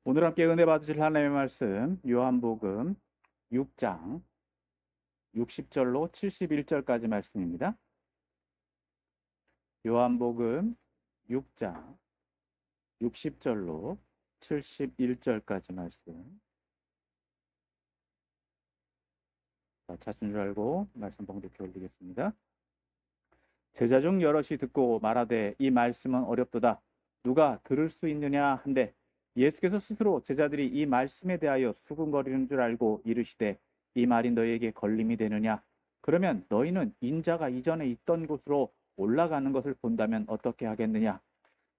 오늘 함께 은혜 받으실 하나님의 말씀 요한복음 6장 60절로 71절까지 말씀입니다. 요한복음 6장 60절로 71절까지 말씀. 찾은 줄 알고 말씀 봉독해 올리겠습니다. 제자 중 여럿이 듣고 말하되 이 말씀은 어렵도다. 누가 들을 수 있느냐 한데 예수께서 스스로 제자들이 이 말씀에 대하여 수군거리는 줄 알고 이르시되 이 말이 너희에게 걸림이 되느냐? 그러면 너희는 인자가 이전에 있던 곳으로 올라가는 것을 본다면 어떻게 하겠느냐?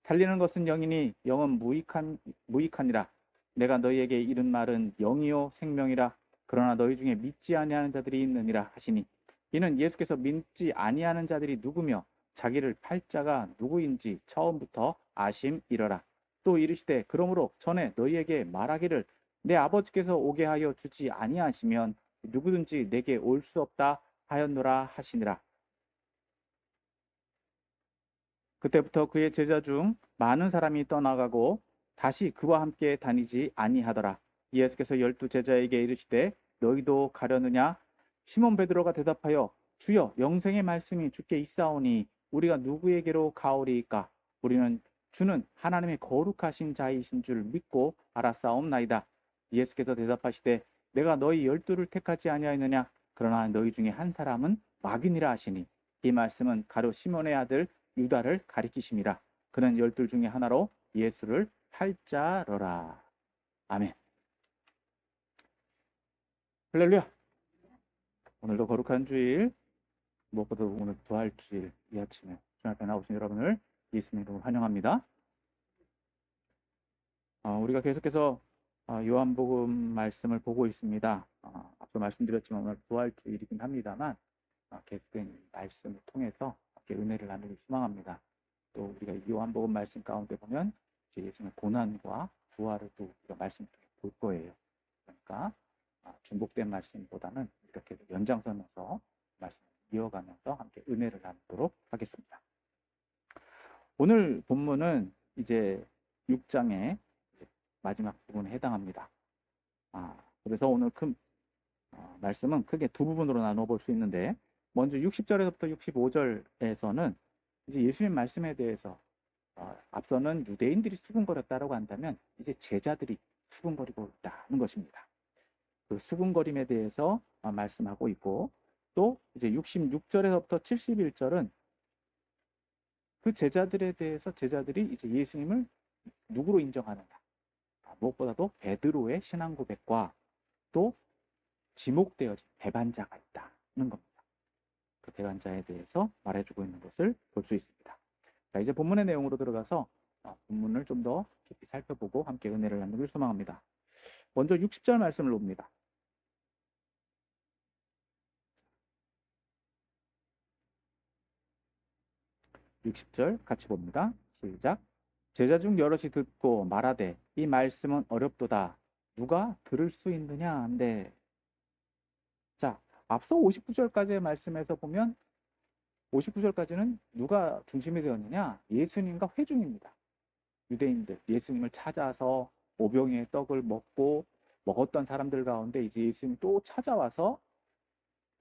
살리는 것은 영이니 영은 무익하니라. 내가 너희에게 이른 말은 영이요 생명이라. 그러나 너희 중에 믿지 아니하는 자들이 있느니라 하시니 이는 예수께서 믿지 아니하는 자들이 누구며 자기를 팔 자가 누구인지 처음부터 아심이러라. 또 이르시되 그러므로 전에 너희에게 말하기를 내 아버지께서 오게 하여 주지 아니하시면 누구든지 내게 올 수 없다 하였노라 하시니라. 그때부터 그의 제자 중 많은 사람이 떠나가고 다시 그와 함께 다니지 아니하더라. 예수께서 12 제자에게 이르시되 너희도 가려느냐? 시몬 베드로가 대답하여 주여 영생의 말씀이 주께 있사오니 우리가 누구에게로 가오리이까? 우리는 주는 하나님의 거룩하신 자이신 줄 믿고 알았사옵나이다. 예수께서 대답하시되 내가 너희 12를 택하지 아니하였느냐? 그러나 너희 중에 한 사람은 마귀니라 하시니 이 말씀은 가룟 시몬의 아들 유다를 가리키심이라. 그는 12 중에 하나로 예수를 팔 자러라. 아멘. 할렐루야. 오늘도 거룩한 주일, 무엇보다 오늘 부활 주일 이 아침에 주님 앞에 나오신 여러분을 예수님으로 환영합니다. 우리가 계속해서 요한복음 말씀을 보고 있습니다. 앞서 말씀드렸지만 오늘 부활 주일이긴 합니다만 계속된 말씀을 통해서 은혜를 나누길 희망합니다. 또 우리가 요한복음 말씀 가운데 보면 예수님의 고난과 부활을 또 우리가 말씀 통해 볼 거예요. 그러니까 중복된 말씀보다는 이렇게 연장선에서 말씀을 이어가면서 함께 은혜를 나누도록 하겠습니다. 오늘 본문은 이제 6장의 마지막 부분에 해당합니다. 그래서 오늘 말씀은 크게 두 부분으로 나눠 볼 수 있는데 먼저 60절에서부터 65절에서는 이제 예수님 말씀에 대해서 앞서는 유대인들이 수군거렸다라고 한다면 이제 제자들이 수군거리고 있다는 것입니다. 그 수군거림에 대해서 말씀하고 있고 또 이제 66절에서부터 71절은 그 제자들에 대해서 제자들이 이제 예수님을 누구로 인정하는가? 무엇보다도 베드로의 신앙 고백과 또 지목되어진 배반자가 있다는 겁니다. 그 배반자에 대해서 말해주고 있는 것을 볼 수 있습니다. 자, 이제 본문의 내용으로 들어가서 본문을 좀 더 깊이 살펴보고 함께 은혜를 나누길 소망합니다. 먼저 60절 말씀을 봅니다. (60절) 같이 봅니다. 시작. 제자 중 여럿이 듣고 말하되 이 말씀은 어렵도다. 누가 들을 수 있느냐 한데. 자, 앞서 59절까지의 말씀에서 보면 59절까지는 누가 중심이 되었느냐? 예수님과 회중입니다. 유대인들, 예수님을 찾아서 오병이의 떡을 먹고 먹었던 사람들 가운데 이제 예수님이 또 찾아와서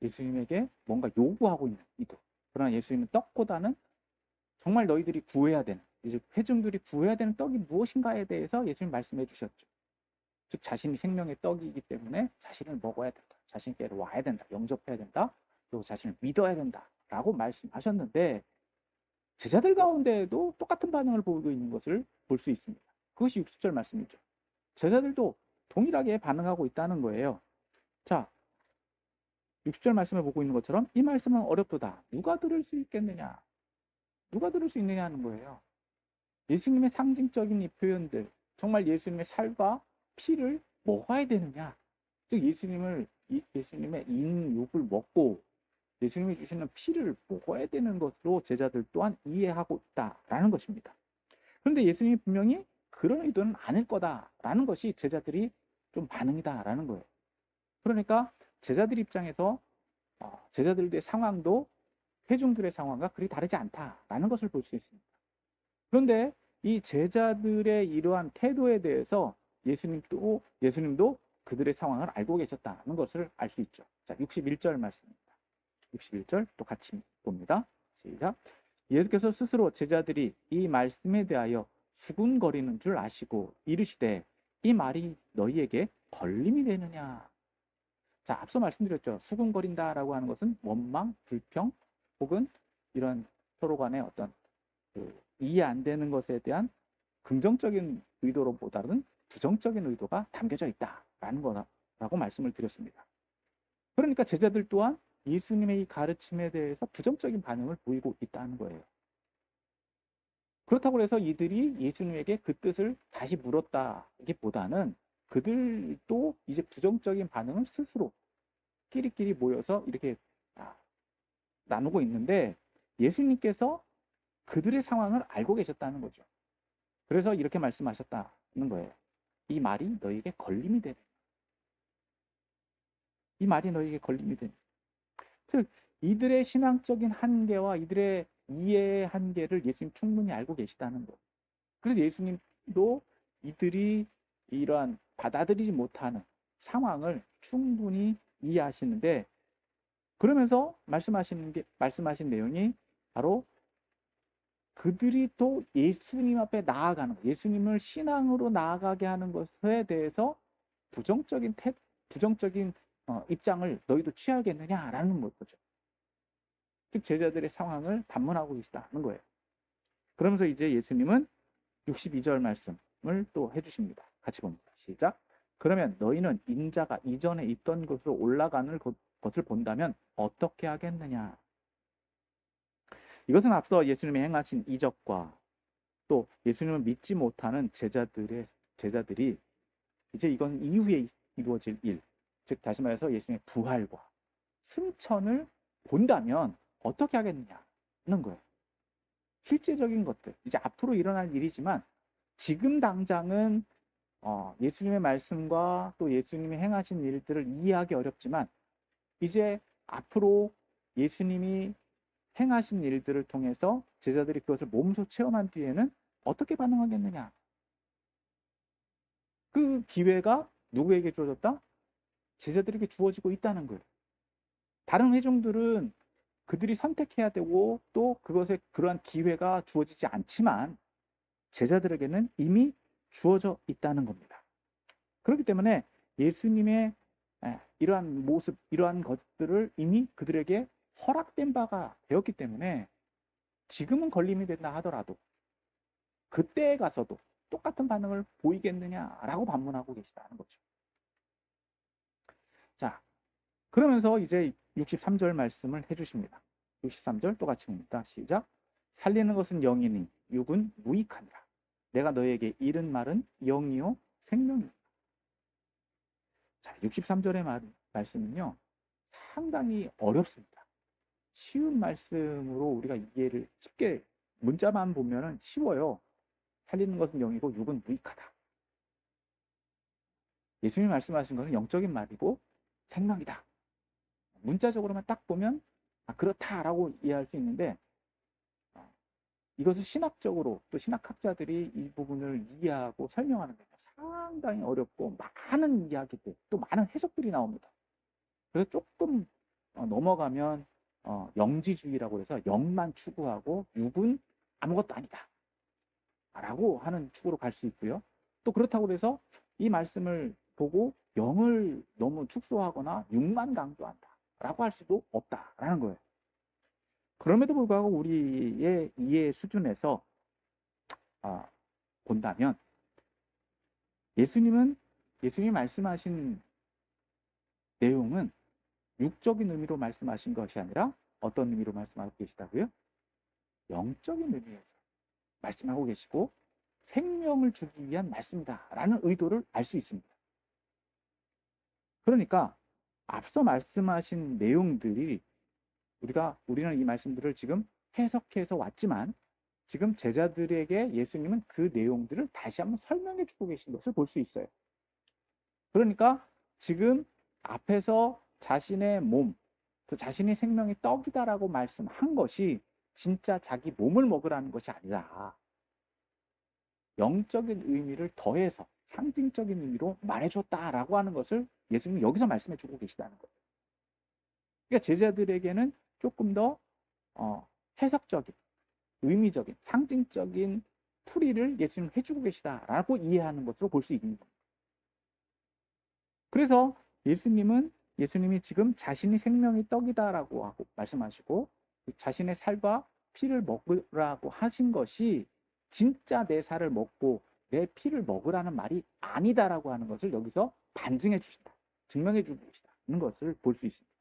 예수님에게 뭔가 요구하고 있는 이들. 그러나 예수님은 떡보다는 정말 너희들이 구해야 되는, 이제 회중들이 구해야 되는 떡이 무엇인가에 대해서 예수님 말씀해 주셨죠. 즉 자신이 생명의 떡이기 때문에 자신을 먹어야 된다. 자신께로 와야 된다. 영접해야 된다. 그리고 자신을 믿어야 된다. 라고 말씀하셨는데 제자들 가운데에도 똑같은 반응을 보이고 있는 것을 볼 수 있습니다. 그것이 60절 말씀이죠. 제자들도 동일하게 반응하고 있다는 거예요. 자, 60절 말씀을 보고 있는 것처럼 이 말씀은 어렵도다. 누가 들을 수 있겠느냐? 누가 들을 수 있느냐 하는 거예요. 예수님의 상징적인 이 표현들, 정말 예수님의 살과 피를 먹어야 되느냐? 즉 예수님의 인육을 먹고 예수님이 주시는 피를 먹어야 되는 것으로 제자들 또한 이해하고 있다라는 것입니다. 그런데 예수님이 분명히 그런 의도는 아닐 거다라는 것이 제자들이 좀 반응이다라는 거예요. 그러니까 제자들 입장에서 제자들의 상황도 회중들의 상황과 그리 다르지 않다라는 것을 볼 수 있습니다. 그런데 이 제자들의 이러한 태도에 대해서 예수님도 그들의 상황을 알고 계셨다는 것을 알 수 있죠. 자, 61절 말씀입니다. 61절 또 같이 봅니다. 시작. 예수께서 스스로 제자들이 이 말씀에 대하여 수군거리는 줄 아시고 이르시되 이 말이 너희에게 걸림이 되느냐. 자, 앞서 말씀드렸죠. 수군거린다라고 하는 것은 원망, 불평 혹은 이런 서로 간의 어떤 이해 안 되는 것에 대한 긍정적인 의도로보다는 부정적인 의도가 담겨져 있다라는 거라고 말씀을 드렸습니다. 그러니까 제자들 또한 예수님의 이 가르침에 대해서 부정적인 반응을 보이고 있다는 거예요. 그렇다고 해서 이들이 예수님에게 그 뜻을 다시 물었다기보다는 그들도 이제 부정적인 반응을 스스로 끼리끼리 모여서 이렇게 나누고 있는데 예수님께서 그들의 상황을 알고 계셨다는 거죠. 그래서 이렇게 말씀하셨다는 거예요. 이 말이 너에게 걸림이 되네. 이 말이 너에게 걸림이 되네. 즉 이들의 신앙적인 한계와 이들의 이해의 한계를 예수님 충분히 알고 계시다는 것. 그래서 예수님도 이들이 이러한 받아들이지 못하는 상황을 충분히 이해하시는데 그러면서 말씀하신 내용이 바로 그들이 또 예수님 앞에 나아가는 것, 예수님을 신앙으로 나아가게 하는 것에 대해서 부정적인 입장을 너희도 취하겠느냐라는 거죠. 즉 제자들의 상황을 반문하고 계시다는 거예요. 그러면서 이제 예수님은 62절 말씀을 또 해주십니다. 같이 봅니다. 시작. 그러면 너희는 인자가 이전에 있던 곳으로 올라가는 것을 본다면 어떻게 하겠느냐. 이것은 앞서 예수님이 행하신 이적과 또 예수님을 믿지 못하는 제자들이 이제 이건 이후에 이루어질 일, 즉 다시 말해서 예수님의 부활과 승천을 본다면 어떻게 하겠느냐는 거예요. 실제적인 것들, 이제 앞으로 일어날 일이지만 지금 당장은 예수님의 말씀과 또 예수님이 행하신 일들을 이해하기 어렵지만 이제 앞으로 예수님이 행하신 일들을 통해서 제자들이 그것을 몸소 체험한 뒤에는 어떻게 반응하겠느냐. 그 기회가 누구에게 주어졌다? 제자들에게 주어지고 있다는 거예요. 다른 회중들은 그들이 선택해야 되고 또 그것에 그러한 기회가 주어지지 않지만 제자들에게는 이미 주어져 있다는 겁니다. 그렇기 때문에 예수님의 이러한 모습, 이러한 것들을 이미 그들에게 허락된 바가 되었기 때문에 지금은 걸림이 된다 하더라도 그때에 가서도 똑같은 반응을 보이겠느냐라고 반문하고 계시다는 거죠. 자, 그러면서 이제 63절 말씀을 해주십니다. 63절 또 같이 봅니다. 시작. 살리는 것은 영이니 육은 무익하니라. 내가 너에게 이른 말은 영이요 생명이다. 자, 63절의 말씀은요 상당히 어렵습니다. 쉬운 말씀으로 우리가 이해를 쉽게 문자만 보면은 쉬워요. 살리는 것은 영이고 육은 무익하다. 예수님이 말씀하신 것은 영적인 말이고 생명이다. 문자적으로만 딱 보면 그렇다라고 이해할 수 있는데 이것을 신학적으로 또 신학학자들이 이 부분을 이해하고 설명하는 데 상당히 어렵고 많은 이야기들 또 많은 해석들이 나옵니다. 그래서 조금 넘어가면 영지주의라고 해서 영만 추구하고 육은 아무것도 아니다 라고 하는 축으로 갈 수 있고요. 또 그렇다고 해서 이 말씀을 보고 영을 너무 축소하거나 육만 강조한다 라고 할 수도 없다라는 거예요. 그럼에도 불구하고 우리의 이해 수준에서 본다면 예수님이 말씀하신 내용은 육적인 의미로 말씀하신 것이 아니라 어떤 의미로 말씀하고 계시다고요? 영적인 의미에서 말씀하고 계시고 생명을 주기 위한 말씀이다라는 의도를 알 수 있습니다. 그러니까 앞서 말씀하신 내용들이 우리는 이 말씀들을 지금 해석해서 왔지만 지금 제자들에게 예수님은 그 내용들을 다시 한번 설명해 주고 계신 것을 볼 수 있어요. 그러니까 지금 앞에서 자신의 몸, 또 자신의 생명이 떡이다라고 말씀한 것이 진짜 자기 몸을 먹으라는 것이 아니라 영적인 의미를 더해서 상징적인 의미로 말해줬다라고 하는 것을 예수님이 여기서 말씀해 주고 계시다는 거예요. 그러니까 제자들에게는 조금 더 해석적인, 의미적인, 상징적인 풀이를 예수님 해주고 계시다라고 이해하는 것으로 볼 수 있는 겁니다. 그래서 예수님이 지금 자신이 생명의 떡이다라고 하고 말씀하시고 자신의 살과 피를 먹으라고 하신 것이 진짜 내 살을 먹고 내 피를 먹으라는 말이 아니다라고 하는 것을 여기서 반증해 주신다. 증명해 주고 계시다는 것을 볼 수 있습니다.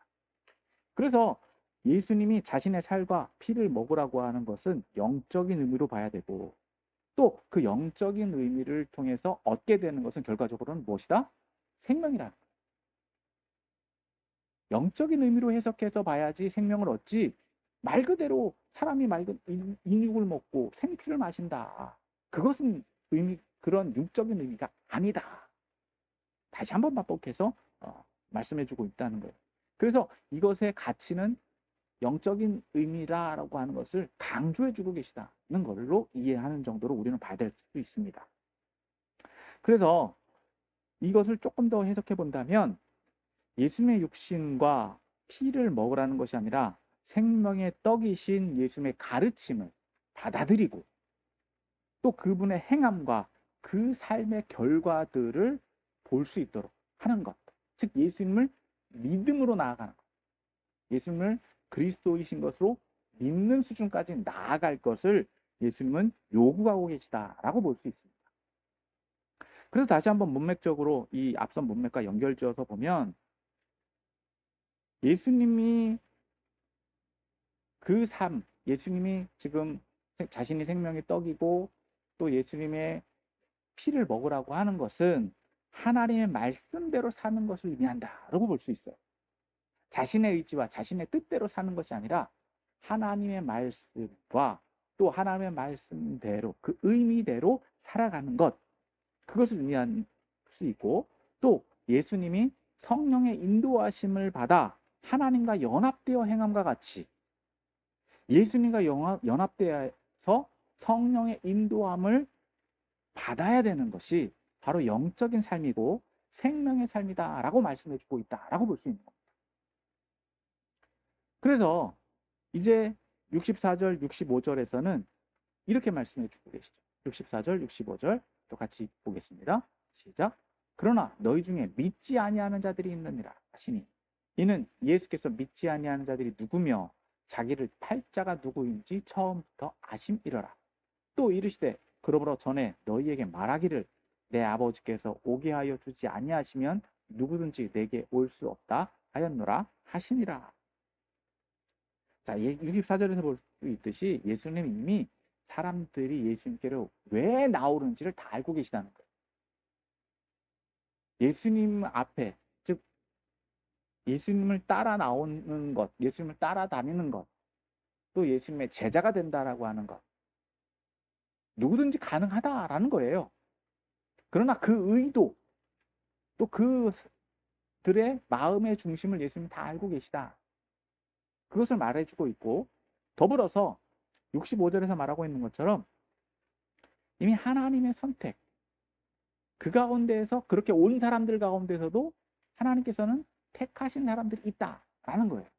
그래서 예수님이 자신의 살과 피를 먹으라고 하는 것은 영적인 의미로 봐야 되고 또 그 영적인 의미를 통해서 얻게 되는 것은 결과적으로는 무엇이다? 생명이라는 거예요. 영적인 의미로 해석해서 봐야지 생명을 얻지 말 그대로 사람이 맑은 인육을 먹고 생피를 마신다. 그것은 그런 육적인 의미가 아니다. 다시 한번 반복해서 말씀해주고 있다는 거예요. 그래서 이것의 가치는 영적인 의미라고 하는 것을 강조해주고 계시다는 걸로 이해하는 정도로 우리는 봐야 될 수 있습니다. 그래서 이것을 조금 더 해석해 본다면 예수님의 육신과 피를 먹으라는 것이 아니라 생명의 떡이신 예수님의 가르침을 받아들이고 또 그분의 행함과 그 삶의 결과들을 볼 수 있도록 하는 것. 즉 예수님을 믿음으로 나아가는 것. 예수님을 그리스도이신 것으로 믿는 수준까지 나아갈 것을 예수님은 요구하고 계시다라고 볼 수 있습니다. 그래서 다시 한번 문맥적으로 이 앞선 문맥과 연결지어서 보면 예수님이 그 삶, 예수님이 지금 자신이 생명의 떡이고 또 예수님의 피를 먹으라고 하는 것은 하나님의 말씀대로 사는 것을 의미한다라고 볼 수 있어요. 자신의 의지와 자신의 뜻대로 사는 것이 아니라 하나님의 말씀과 또 하나님의 말씀대로 그 의미대로 살아가는 것, 그것을 의미할 수 있고 또 예수님이 성령의 인도하심을 받아 하나님과 연합되어 행함과 같이 예수님과 연합되어서 성령의 인도함을 받아야 되는 것이 바로 영적인 삶이고 생명의 삶이다라고 말씀해 주고 있다라고 볼 수 있는 겁니다. 그래서 이제 64절, 65절에서는 이렇게 말씀해 주고 계시죠. 64절, 65절 또 같이 보겠습니다. 시작. 그러나 너희 중에 믿지 아니하는 자들이 있느니라 하시니 이는 예수께서 믿지 아니하는 자들이 누구며 자기를 팔 자가 누구인지 처음부터 아심이러라. 또 이르시되 그러므로 전에 너희에게 말하기를 내 아버지께서 오게 하여 주지 아니하시면 누구든지 내게 올 수 없다 하였노라 하시니라. 자, 64절에서 볼 수 있듯이 예수님이 이미 사람들이 예수님께로 왜 나오는지를 다 알고 계시다는 거예요. 예수님 앞에, 즉 예수님을 따라 나오는 것, 예수님을 따라다니는 것, 또 예수님의 제자가 된다라고 하는 것, 누구든지 가능하다라는 거예요. 그러나 그 의도, 또 그들의 마음의 중심을 예수님이 다 알고 계시다. 그것을 말해주고 있고 더불어서 65절에서 말하고 있는 것처럼 이미 하나님의 선택, 그 가운데에서 그렇게 온 사람들 가운데서도 하나님께서는 택하신 사람들이 있다라는 거예요.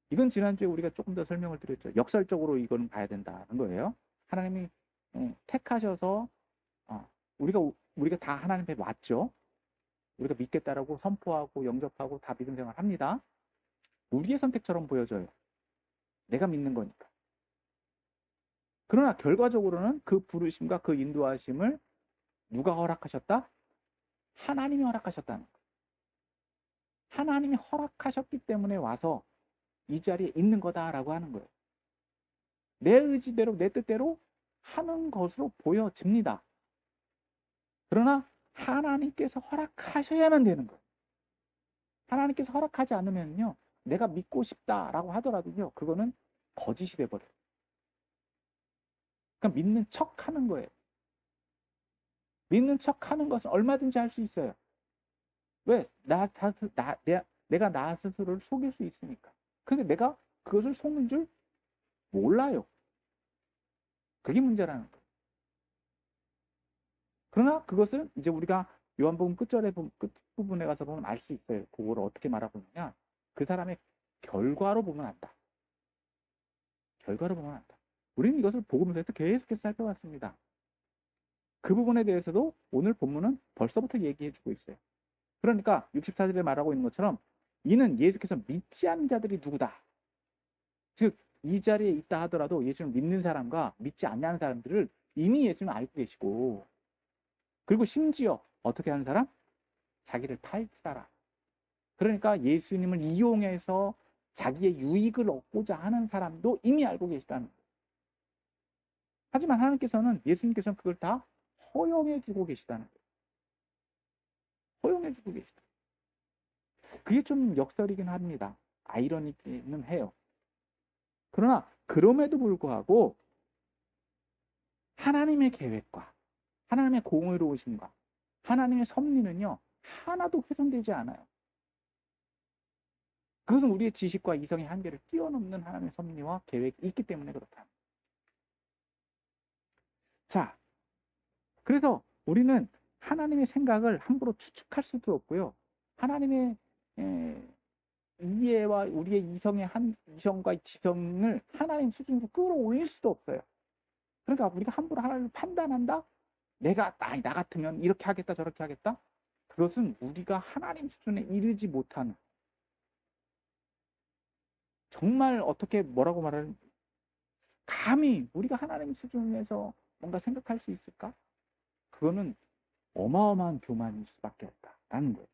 이건 지난주에 우리가 조금 더 설명을 드렸죠. 역설적으로 이거는 봐야 된다는 거예요. 하나님이 택하셔서 우리가 다 하나님 앞에 왔죠. 우리가 믿겠다라고 선포하고 영접하고 다 믿음 생활 합니다. 우리의 선택처럼 보여져요. 내가 믿는 거니까. 그러나 결과적으로는 그 부르심과 그 인도하심을 누가 허락하셨다? 하나님이 허락하셨다는 거예요. 하나님이 허락하셨기 때문에 와서 이 자리에 있는 거다라고 하는 거예요. 내 의지대로 내 뜻대로 하는 것으로 보여집니다. 그러나 하나님께서 허락하셔야만 되는 거예요. 하나님께서 허락하지 않으면요, 내가 믿고 싶다라고 하더라도요, 그거는 거짓이 돼버려요. 그러니까 믿는 척 하는 거예요. 믿는 척 하는 것은 얼마든지 할 수 있어요. 왜? 내가 나 스스로를 속일 수 있으니까. 근데 내가 그것을 속는 줄 몰라요. 그게 문제라는 거예요. 그러나 그것은 이제 우리가 요한복음 끝부분에 가서 보면 알 수 있어요. 그거를 어떻게 말하고 있느냐. 그 사람의 결과로 보면 안다. 결과로 보면 안다. 우리는 이것을 복음서에서 계속해서 살펴봤습니다. 그 부분에 대해서도 오늘 본문은 벌써부터 얘기해주고 있어요. 그러니까 64절에 말하고 있는 것처럼 이는 예수께서 믿지 않는 자들이 누구다. 즉 이 자리에 있다 하더라도 예수를 믿는 사람과 믿지 않는 사람들을 이미 예수는 알고 계시고, 그리고 심지어 어떻게 하는 사람? 자기를 파헤치라. 그러니까 예수님을 이용해서 자기의 유익을 얻고자 하는 사람도 이미 알고 계시다는 거예요. 하지만 하나님께서는, 예수님께서는 그걸 다 허용해 주고 계시다는 거예요. 허용해 주고 계시다. 그게 좀 역설이긴 합니다. 아이러니는 해요. 그러나 그럼에도 불구하고 하나님의 계획과 하나님의 공의로우심과 하나님의 섭리는요, 하나도 훼손되지 않아요. 그것은 우리의 지식과 이성의 한계를 뛰어넘는 하나님의 섭리와 계획이 있기 때문에 그렇다. 자, 그래서 우리는 하나님의 생각을 함부로 추측할 수도 없고요. 하나님의 이해와 우리의 이성과 지성을 하나님 수준으로 끌어올릴 수도 없어요. 그러니까 우리가 함부로 하나님을 판단한다? 나 같으면 이렇게 하겠다, 저렇게 하겠다? 그것은 우리가 하나님 수준에 이르지 못하는, 정말 어떻게 뭐라고 말하는, 감히 우리가 하나님 수준에서 뭔가 생각할 수 있을까? 그거는 어마어마한 교만일 수밖에 없다라는 거예요.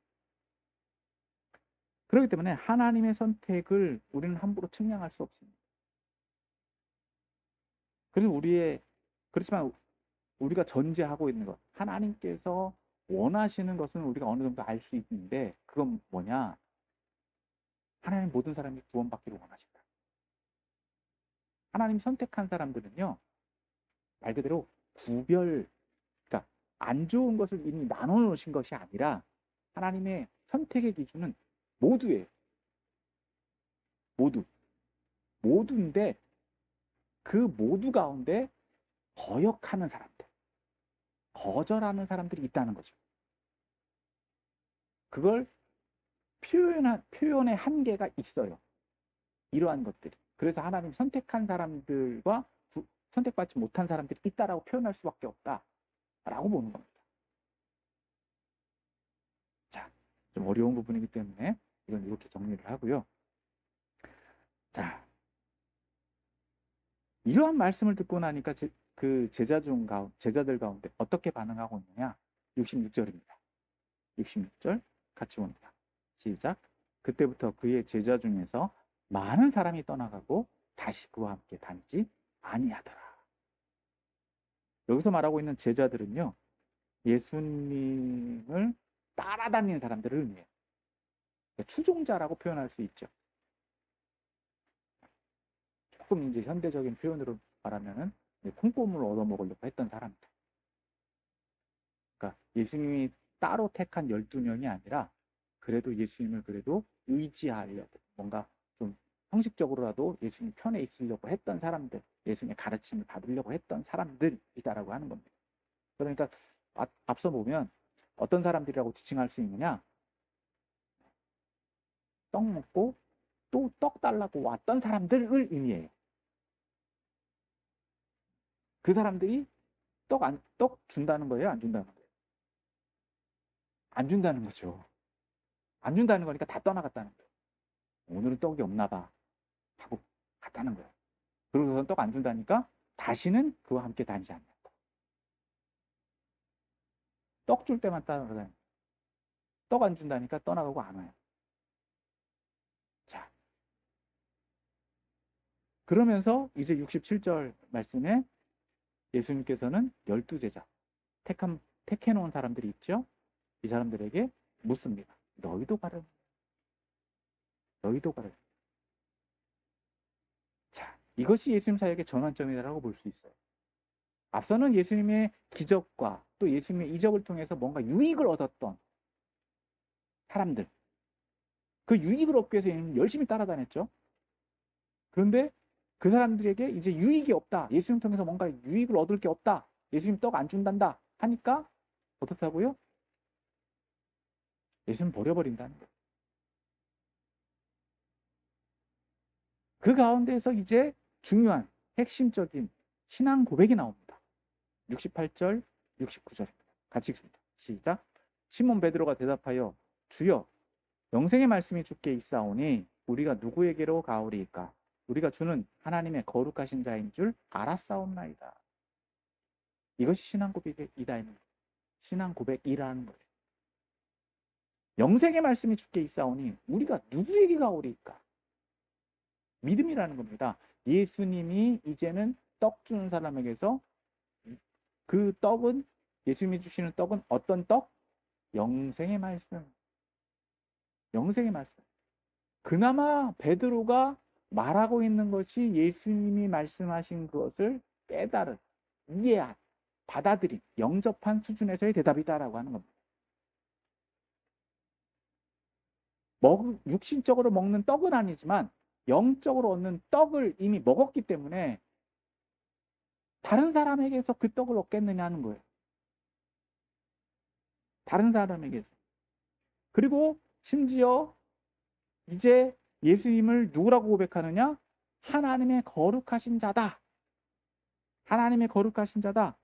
그렇기 때문에 하나님의 선택을 우리는 함부로 측량할 수 없습니다. 그래서 그렇지만 우리가 전제하고 있는 것, 하나님께서 원하시는 것은 우리가 어느 정도 알 수 있는데, 그건 뭐냐? 하나님 모든 사람이 구원받기를 원하신다. 하나님 선택한 사람들은요, 말 그대로 그러니까 안 좋은 것을 이미 나눠 놓으신 것이 아니라 하나님의 선택의 기준은 모두예요. 모두인데 그 모두 가운데 거역하는 사람들, 거절하는 사람들이 있다는 거죠. 그걸 표현의 한계가 있어요. 이러한 것들이. 그래서 하나님 선택한 사람들과 선택받지 못한 사람들이 있다라고 표현할 수밖에 없다라고 보는 겁니다. 자, 좀 어려운 부분이기 때문에 이건 이렇게 정리를 하고요. 자, 이러한 말씀을 듣고 나니까 그 제자들 가운데 어떻게 반응하고 있느냐? 66절입니다. 66절 같이 봅니다. 시작. 그때부터 그의 제자 중에서 많은 사람이 떠나가고 다시 그와 함께 다니지 아니하더라. 여기서 말하고 있는 제자들은요, 예수님을 따라다니는 사람들을 의미해요. 추종자라고 표현할 수 있죠. 조금 이제 현대적인 표현으로 말하면은 콩고물을 얻어먹으려고 했던 사람들. 그러니까 예수님이 따로 택한 12명이 아니라 그래도 예수님을 의지하려고, 뭔가 좀 형식적으로라도 예수님 편에 있으려고 했던 사람들, 예수님의 가르침을 받으려고 했던 사람들이다라고 하는 겁니다. 그러니까 앞서 보면 어떤 사람들이라고 지칭할 수 있느냐? 떡 먹고 또 떡 달라고 왔던 사람들을 의미해요. 그 사람들이 떡 준다는 거예요? 안 준다는 거예요? 안 준다는 거죠. 안 준다는 거니까 다 떠나갔다는 거예요. 오늘은 떡이 없나 봐 하고 갔다는 거예요. 그러고서 떡 안 준다니까 다시는 그와 함께 다니지 않는다. 떡 줄 때만 따라가요. 떡 안 준다니까 떠나가고 안 와요. 자, 그러면서 이제 67절 말씀에 예수님께서는 12제자 택해놓은 사람들이 있죠. 이 사람들에게 묻습니다. 너희도 가라. 자, 이것이 예수님 사역의 전환점이라고 볼 수 있어요. 앞서는 예수님의 기적과 또 예수님의 이적을 통해서 뭔가 유익을 얻었던 사람들, 그 유익을 얻기 위해서 열심히 따라다녔죠. 그런데 그 사람들에게 이제 유익이 없다, 예수님 통해서 뭔가 유익을 얻을 게 없다, 예수님 떡 안 준단다 하니까 어떻다고요? 예수님 버려버린다는 거예요. 그 가운데에서 이제 중요한 핵심적인 신앙 고백이 나옵니다. 68절, 69절입니다. 같이 읽습니다. 시작. 시몬 베드로가 대답하여 주여 영생의 말씀이 주께 있사오니 우리가 누구에게로 가오리이까? 우리가 주는 하나님의 거룩하신 자인 줄 알았사옵나이다. 이것이 신앙 고백이다. 신앙 고백이라는 거예요. 영생의 말씀이 주께 있사오니 우리가 누구에게 가오리이까? 믿음이라는 겁니다. 예수님이 이제는 떡 주는 사람에게서 그 떡은, 예수님이 주시는 떡은 어떤 떡? 영생의 말씀. 영생의 말씀. 그나마 베드로가 말하고 있는 것이 예수님이 말씀하신 그것을 깨달은, 이해한, 받아들인, 영접한 수준에서의 대답이다라고 하는 겁니다. 육신적으로 먹는 떡은 아니지만 영적으로 얻는 떡을 이미 먹었기 때문에 다른 사람에게서 그 떡을 얻겠느냐 하는 거예요. 다른 사람에게서. 그리고 심지어 이제 예수님을 누구라고 고백하느냐? 하나님의 거룩하신 자다. 하나님의 거룩하신 자다.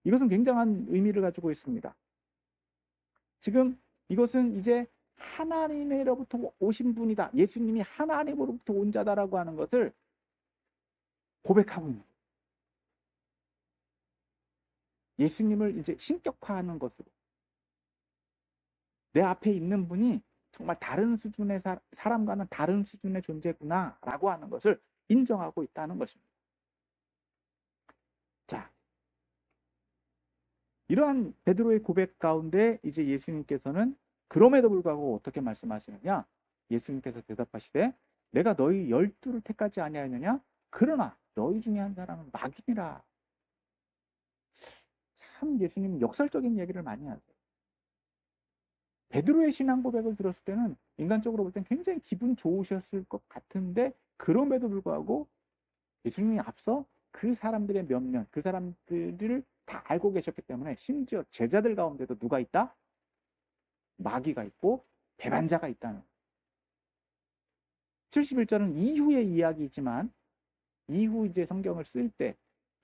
이것은 굉장한 의미를 가지고 있습니다. 지금 이것은 이제 하나님으로부터 오신 분이다. 예수님이 하나님으로부터 온 자다라고 하는 것을 고백하고 있는 거예요. 예수님을 이제 신격화하는 것으로. 내 앞에 있는 분이 정말 다른 수준의 사람과는 다른 수준의 존재구나 라고 하는 것을 인정하고 있다는 것입니다. 자, 이러한 베드로의 고백 가운데 이제 예수님께서는 그럼에도 불구하고 어떻게 말씀하시느냐? 예수님께서 대답하시되 내가 너희 12를 택하지 아니하였느냐? 그러나 너희 중에 한 사람은 마귀니라. 참 예수님은 역설적인 얘기를 많이 하세요. 베드로의 신앙 고백을 들었을 때는 인간적으로 볼 땐 굉장히 기분 좋으셨을 것 같은데 그럼에도 불구하고 예수님이 앞서 그 사람들의 면면, 그 사람들을 다 알고 계셨기 때문에 심지어 제자들 가운데도 누가 있다? 마귀가 있고 배반자가 있다는. 71절은 이후의 이야기이지만 이후 이제 성경을 쓸 때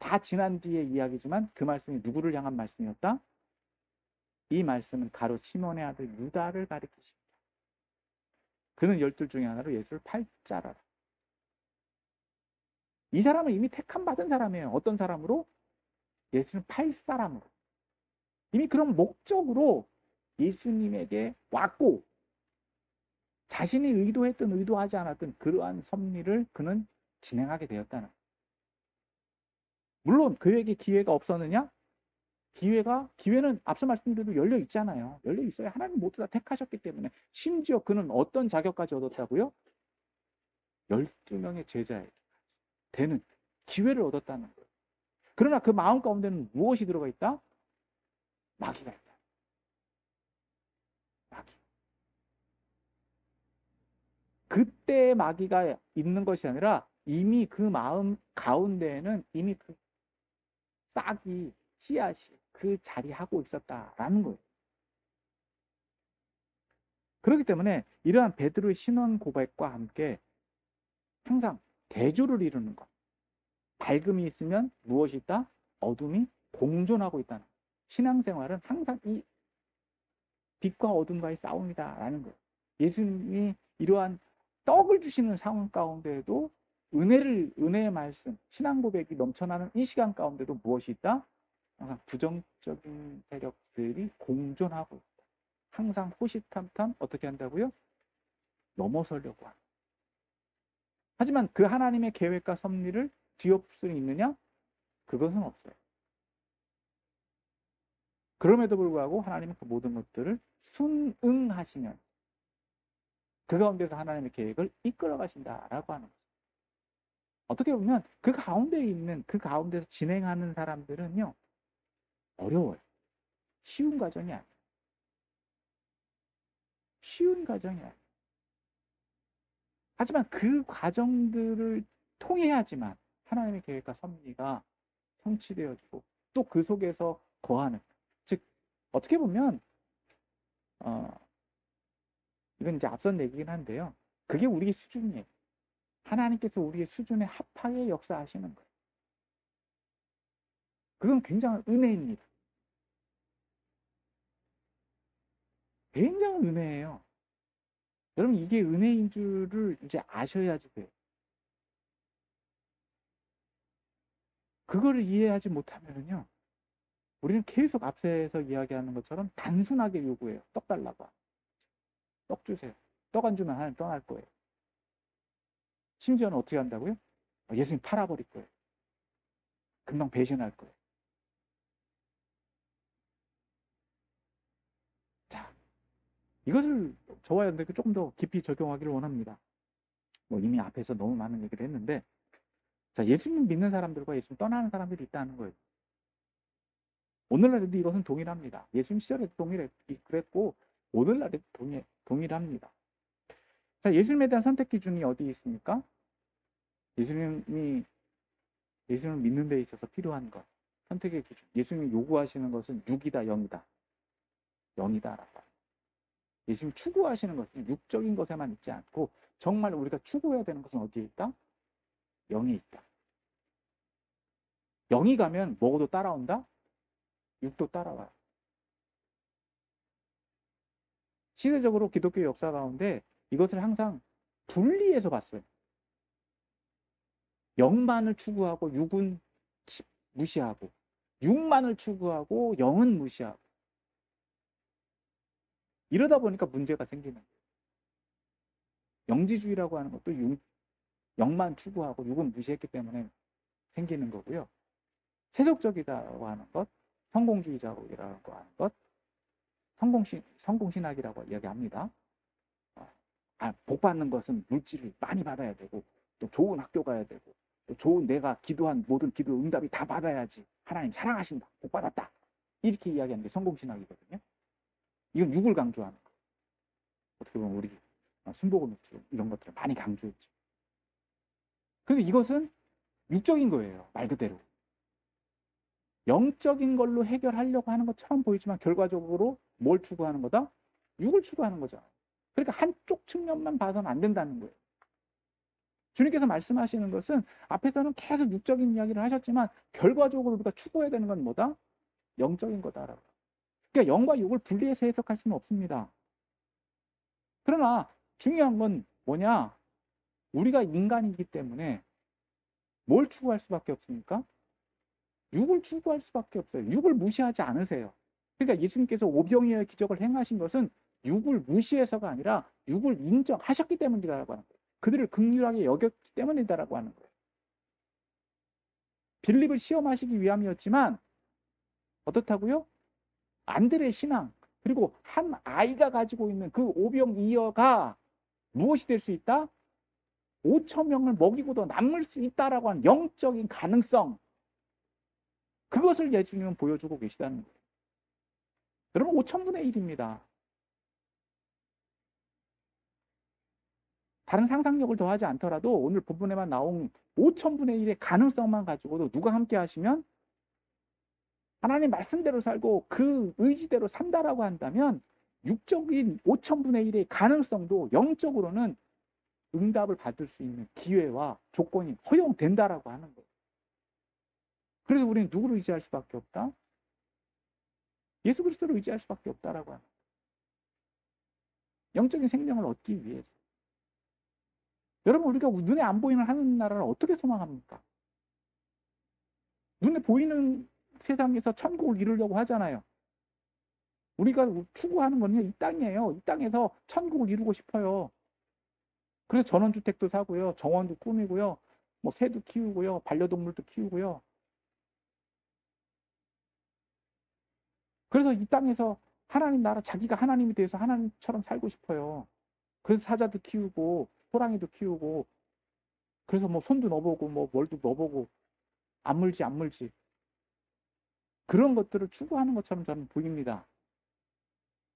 다 지난 뒤의 이야기지만 그 말씀이 누구를 향한 말씀이었다? 이 말씀은 가롯 시몬의 아들 유다를 가리키십니다. 그는 12 중에 하나로 예수를 팔자라라. 이 사람은 이미 택함 받은 사람이에요. 어떤 사람으로? 예수는 팔 사람으로. 이미 그런 목적으로 예수님에게 왔고 자신이 의도했든 의도하지 않았든 그러한 섭리를 그는 진행하게 되었다는. 물론 그에게 기회가 없었느냐? 기회는 앞서 말씀드린 열려 있잖아요. 열려 있어요. 하나님 모두 다 택하셨기 때문에. 심지어 그는 어떤 자격까지 얻었다고요? 12명의 제자에게 되는 기회를 얻었다는 거예요. 그러나 그 마음 가운데는 무엇이 들어가 있다? 마귀가 있다. 마귀. 그때 마귀가 있는 것이 아니라 이미 그 마음 가운데에는 이미 그 싹이, 씨앗이 그 자리하고 있었다라는 거예요. 그렇기 때문에 이러한 베드로의 신앙 고백과 함께 항상 대조를 이루는 것. 밝음이 있으면 무엇이 있다? 어둠이 공존하고 있다는 거예요. 신앙생활은 항상 이 빛과 어둠과의 싸움이다라는 거예요. 예수님이 이러한 떡을 주시는 상황 가운데에도 은혜의 말씀, 신앙 고백이 넘쳐나는 이 시간 가운데도 무엇이 있다? 항상 부정적인 세력들이 공존하고 있다. 항상 호시탐탐 어떻게 한다고요? 넘어서려고 한다. 하지만 그 하나님의 계획과 섭리를 뒤엎을 수 있느냐? 그것은 없어요. 그럼에도 불구하고 하나님은 그 모든 것들을 순응하시면 그 가운데서 하나님의 계획을 이끌어 가신다라고 하는 거죠. 어떻게 보면 그 가운데 있는, 그 가운데서 진행하는 사람들은요, 어려워요. 쉬운 과정이 아니에요. 쉬운 과정이 아니에요. 하지만 그 과정들을 통해야지만 하나님의 계획과 섭리가 성취되어지고 또 그 속에서 거하는, 즉 어떻게 보면 이건 이제 앞선 얘기긴 한데요. 그게 우리의 수준이에요. 하나님께서 우리의 수준에 합하게 역사하시는 거예요. 그건 굉장한 은혜입니다. 굉장한 은혜예요. 여러분 이게 은혜인 줄을 이제 아셔야지 돼요. 그거를 이해하지 못하면요. 우리는 계속 앞에서 이야기하는 것처럼 단순하게 요구해요. 떡 달라고. 떡 주세요. 떡 안 주면 하나님 떠날 거예요. 심지어는 어떻게 한다고요? 예수님 팔아버릴 거예요. 금방 배신할 거예요. 자, 이것을 저와 여러분들께 조금 더 깊이 적용하기를 원합니다. 뭐 이미 앞에서 너무 많은 얘기를 했는데, 자, 예수님 믿는 사람들과 예수님 떠나는 사람들이 있다는 거예요. 오늘날에도 이것은 동일합니다. 예수님 시절에도 그랬고 오늘날에도 동일합니다. 자, 예수님에 대한 선택 기준이 어디 있습니까? 예수님을 믿는 데 있어서 필요한 것, 선택의 기준. 예수님이 요구하시는 것은 6이다, 0이다. 0이다라고. 예수님이 추구하시는 것은 육적인 것에만 있지 않고 정말 우리가 추구해야 되는 것은 어디에 있다? 0이 있다. 0이 가면 뭐도 따라온다? 6도 따라와요. 시대적으로 기독교 역사 가운데 이것을 항상 분리해서 봤어요. 0만을 추구하고 6은 무시하고 6만을 추구하고 0은 무시하고 이러다 보니까 문제가 생기는 거예요. 영지주의라고 하는 것도 0만 추구하고 6은 무시했기 때문에 생기는 거고요. 세속적이라고 하는 것, 성공주의자라고 하는 것, 성공신학이라고 이야기합니다. 복 받는 것은 물질을 많이 받아야 되고 또 좋은 학교 가야 되고 또 좋은 내가 기도한 모든 기도 응답이 다 받아야지 하나님 사랑하신다, 복 받았다, 이렇게 이야기하는 게 성공신학이거든요. 이건 6을 강조하는 거. 어떻게 보면 우리 순복음 이런 것들을 많이 강조했죠. 그런데 이것은 육적인 거예요. 말 그대로. 영적인 걸로 해결하려고 하는 것처럼 보이지만 결과적으로 뭘 추구하는 거다? 6을 추구하는 거잖아요. 그러니까 한쪽 측면만 봐서는 안 된다는 거예요. 주님께서 말씀하시는 것은 앞에서는 계속 육적인 이야기를 하셨지만 결과적으로 우리가 추구해야 되는 건 뭐다? 영적인 거다라고. 그러니까 영과 육을 분리해서 해석할 수는 없습니다. 그러나 중요한 건 뭐냐? 우리가 인간이기 때문에 뭘 추구할 수밖에 없습니까? 6을 추구할 수밖에 없어요. 6을 무시하지 않으세요. 그러니까 예수님께서 오병이어의 기적을 행하신 것은 6을 무시해서가 아니라 6을 인정하셨기 때문이라고 하는 거예요. 그들을 긍휼하게 여겼기 때문이다라고 하는 거예요. 빌립을 시험하시기 위함이었지만 어떻다고요? 안드레의 신앙, 그리고 한 아이가 가지고 있는 그 오병이어가 무엇이 될 수 있다? 5천 명을 먹이고도 남을 수 있다라고 하는 영적인 가능성, 그것을 예수님은 보여주고 계시다는 거예요. 여러분 5천분의 1입니다. 다른 상상력을 더하지 않더라도 오늘 본문에만 나온 5천분의 1의 가능성만 가지고도 누가 함께 하시면 하나님 말씀대로 살고 그 의지대로 산다라고 한다면 육적인 5천분의 1의 가능성도 영적으로는 응답을 받을 수 있는 기회와 조건이 허용된다라고 하는 거예요. 그래서 우리는 누구를 의지할 수밖에 없다? 예수 그리스도를 의지할 수밖에 없다라고 하는 거예요. 영적인 생명을 얻기 위해서. 여러분 우리가 눈에 안 보이는 하는 나라를 어떻게 소망합니까? 눈에 보이는 세상에서 천국을 이루려고 하잖아요. 우리가 추구하는 건 이 땅이에요. 이 땅에서 천국을 이루고 싶어요. 그래서 전원주택도 사고요. 정원도 꾸미고요. 뭐 새도 키우고요. 반려동물도 키우고요. 그래서 이 땅에서 하나님 나라, 자기가 하나님이 돼서 하나님처럼 살고 싶어요. 그래서 사자도 키우고 호랑이도 키우고 그래서 뭐 손도 넣어보고 뭐 뭘도 넣어보고 안 물지 그런 것들을 추구하는 것처럼 저는 보입니다.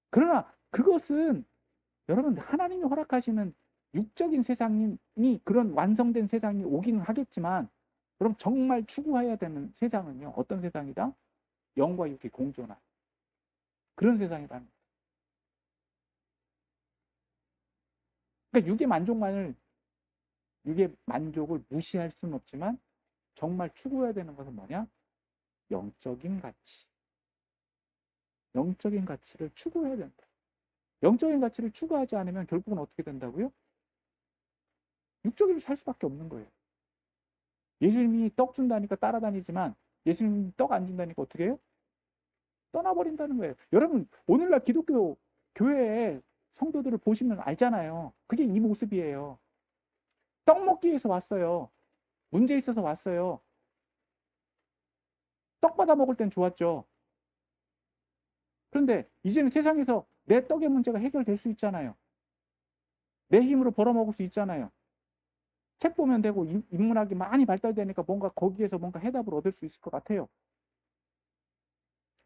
그러나 그것은 여러분 하나님이 허락하시는 육적인 세상이 그런 완성된 세상이 오기는 하겠지만 그럼 정말 추구해야 되는 세상은요. 어떤 세상이다? 영과 육이 공존한. 그런 세상이라는 거예요. 그러니까 육의 만족을 무시할 수는 없지만 정말 추구해야 되는 것은 뭐냐? 영적인 가치. 영적인 가치를 추구해야 된다. 영적인 가치를 추구하지 않으면 결국은 어떻게 된다고요? 육적으로 살 수밖에 없는 거예요. 예수님이 떡 준다니까 따라다니지만 예수님이 떡 안 준다니까 어떻게 해요? 떠나버린다는 거예요. 여러분 오늘날 기독교 교회의 성도들을 보시면 알잖아요. 그게 이 모습이에요. 떡 먹기 위해서 왔어요. 문제 있어서 왔어요. 떡 받아 먹을 땐 좋았죠. 그런데 이제는 세상에서 내 떡의 문제가 해결될 수 있잖아요. 내 힘으로 벌어먹을 수 있잖아요. 책 보면 되고 인문학이 많이 발달되니까 뭔가 거기에서 뭔가 해답을 얻을 수 있을 것 같아요.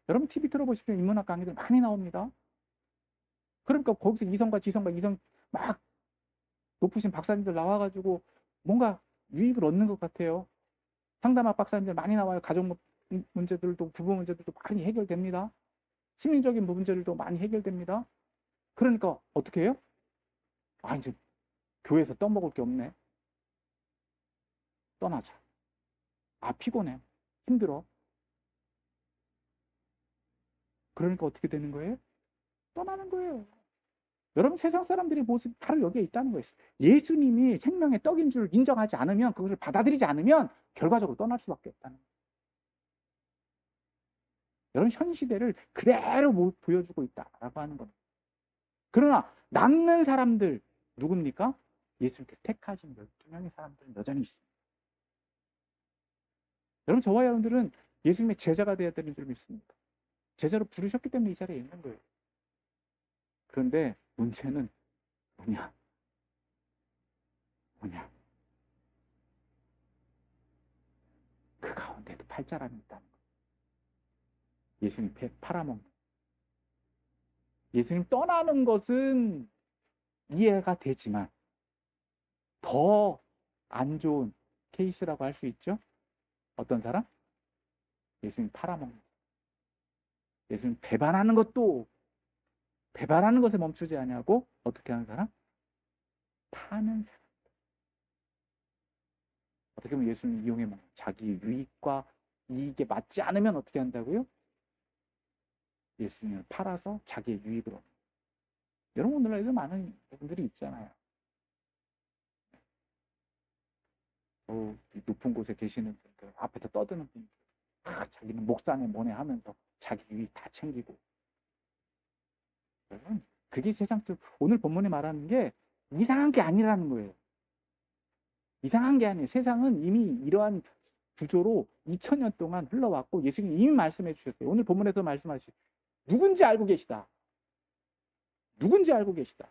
여러분 TV 틀어보시면 인문학 강의들 많이 나옵니다. 그러니까 거기서 이성과 지성과 이성 막 높으신 박사님들 나와가지고 뭔가 유익을 얻는 것 같아요. 상담학 박사님들 많이 나와요. 가족 문제들도 부부 문제들도 많이 해결됩니다. 심리적인 문제들도 많이 해결됩니다. 그러니까 어떻게 해요? 아 이제 교회에서 떠먹을 게 없네. 떠나자. 아 피곤해. 힘들어. 그러니까 어떻게 되는 거예요? 떠나는 거예요. 여러분 세상 사람들의 모습이 바로 여기에 있다는 거예요. 예수님이 생명의 떡인 줄 인정하지 않으면 그것을 받아들이지 않으면 결과적으로 떠날 수밖에 없다는 거예요. 여러분 현 시대를 그대로 보여주고 있다라고 하는 겁니다. 그러나 남는 사람들 누굽니까? 예수님께 택하신 12명의 사람들은 여전히 있습니다. 여러분 저와 여러분들은 예수님의 제자가 되어야 되는 줄 믿습니다. 제자로 부르셨기 때문에 이 자리에 있는 거예요. 그런데 문제는 뭐냐? 그 가운데도 팔자람이 있다는 거예요. 예수님 배 팔아먹는. 예수님 떠나는 것은 이해가 되지만 더 안 좋은 케이스라고 할 수 있죠. 어떤 사람? 예수님 팔아먹는. 예수님 배반하는 것에 멈추지 않냐고 어떻게 하는 사람? 파는 사람. 어떻게 보면 예수님 이용해 먹는 자기 유익과 이익에 맞지 않으면 어떻게 한다고요? 예수님을 팔아서 자기의 유익을 얻는. 여러분 오늘날에도 많은 분들이 있잖아요. 높은 곳에 계시는 분들, 앞에서 떠드는 분들, 자기는 목사네 뭐네 하면서 자기 유익 다 챙기고. 여러분 그게 세상 오늘 본문에 말하는 게 이상한 게 아니라는 거예요. 이상한 게 아니에요. 세상은 이미 이러한 구조로 2000년 동안 흘러왔고 예수님이 이미 말씀해 주셨어요. 오늘 본문에서 말씀하시죠. 누군지 알고 계시다. 누군지 알고 계시다.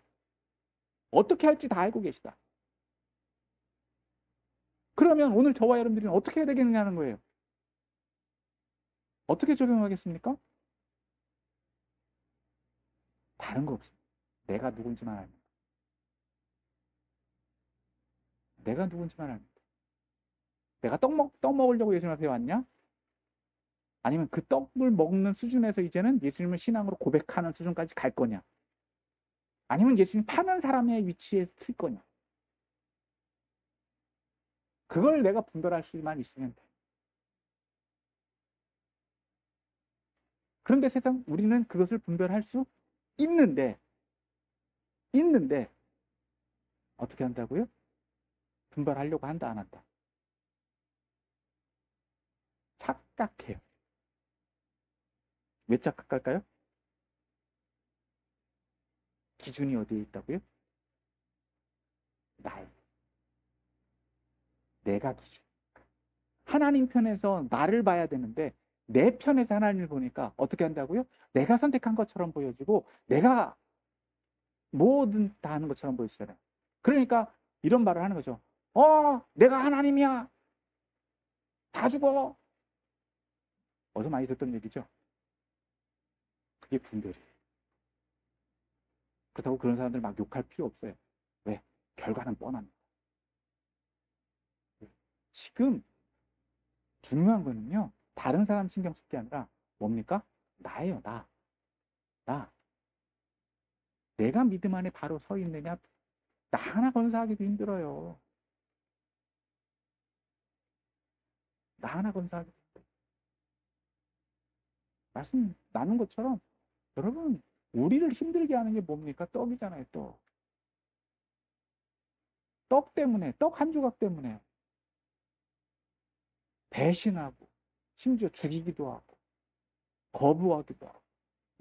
어떻게 할지 다 알고 계시다. 그러면 오늘 저와 여러분들은 어떻게 해야 되겠느냐는 거예요. 어떻게 적용하겠습니까? 다른 거 없습니다. 내가 누군지만 압니다. 내가 누군지만 압니다. 내가 떡 먹으려고 예수님 앞에 왔냐? 아니면 그 떡을 먹는 수준에서 이제는 예수님을 신앙으로 고백하는 수준까지 갈 거냐? 아니면 예수님 파는 사람의 위치에 설 거냐? 그걸 내가 분별할 수만 있으면 돼. 그런데 세상 우리는 그것을 분별할 수 있는데 어떻게 한다고요? 분별하려고 한다 안 한다? 착각해요. 왜 착각할까요? 기준이 어디에 있다고요? 내가 기준. 하나님 편에서 나를 봐야 되는데 내 편에서 하나님을 보니까 어떻게 한다고요? 내가 선택한 것처럼 보여지고 내가 뭐든 다 하는 것처럼 보이시잖아요. 그러니까 이런 말을 하는 거죠. 내가 하나님이야. 다 죽어. 어디서 많이 듣던 얘기죠. 그게 분별이에요. 그렇다고 그런 사람들 막 욕할 필요 없어요. 왜? 결과는 뻔합니다. 지금 중요한 거는요. 다른 사람 신경 쓸 게 아니라 뭡니까? 나예요. 나. 나 내가 믿음 안에 바로 서 있느냐, 나 하나 건사하기도 힘들어요. 나 하나 건사하기도 힘들어요. 말씀 나눈 것처럼 여러분, 우리를 힘들게 하는 게 뭡니까? 떡이잖아요. 떡 때문에, 떡 한 조각 때문에 배신하고 심지어 죽이기도 하고 거부하기도 하고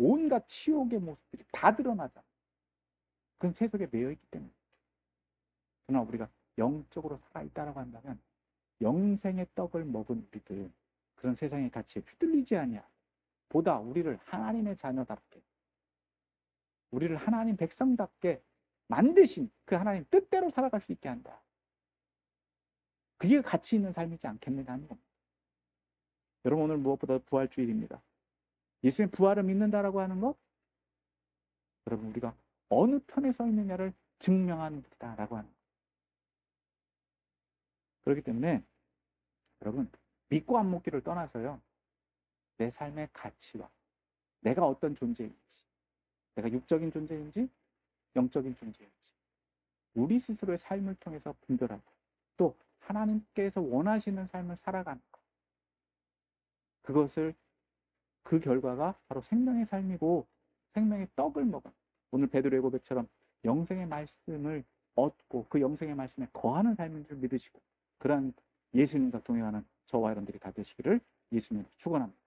온갖 치욕의 모습들이 다 드러나잖아요. 그건 세속에 매여있기 때문에. 그러나 우리가 영적으로 살아있다라고 한다면 영생의 떡을 먹은 우리들, 그런 세상의 가치에 휘둘리지 아니야. 보다 우리를 하나님의 자녀답게, 우리를 하나님 백성답게 만드신 그 하나님 뜻대로 살아갈 수 있게 한다. 그게 가치 있는 삶이지 않겠느냐 하는 겁니다. 여러분, 오늘 무엇보다 부활주일입니다. 예수님의 부활을 믿는다라고 하는 것, 여러분, 우리가 어느 편에 서 있느냐를 증명하는 것이다라고 하는 것. 그렇기 때문에 여러분, 믿고 안 믿기를 떠나서요, 내 삶의 가치와 내가 어떤 존재인지, 내가 육적인 존재인지 영적인 존재인지, 우리 스스로의 삶을 통해서 분별하고 또 하나님께서 원하시는 삶을 살아가는 것, 그것을, 그 결과가 바로 생명의 삶이고 생명의 떡을 먹은, 오늘 베드로의 고백처럼 영생의 말씀을 얻고 그 영생의 말씀에 거하는 삶인 줄 믿으시고, 그러한 예수님과 동행하는 저와 여러분들이 다 되시기를 예수님으로 축원합니다.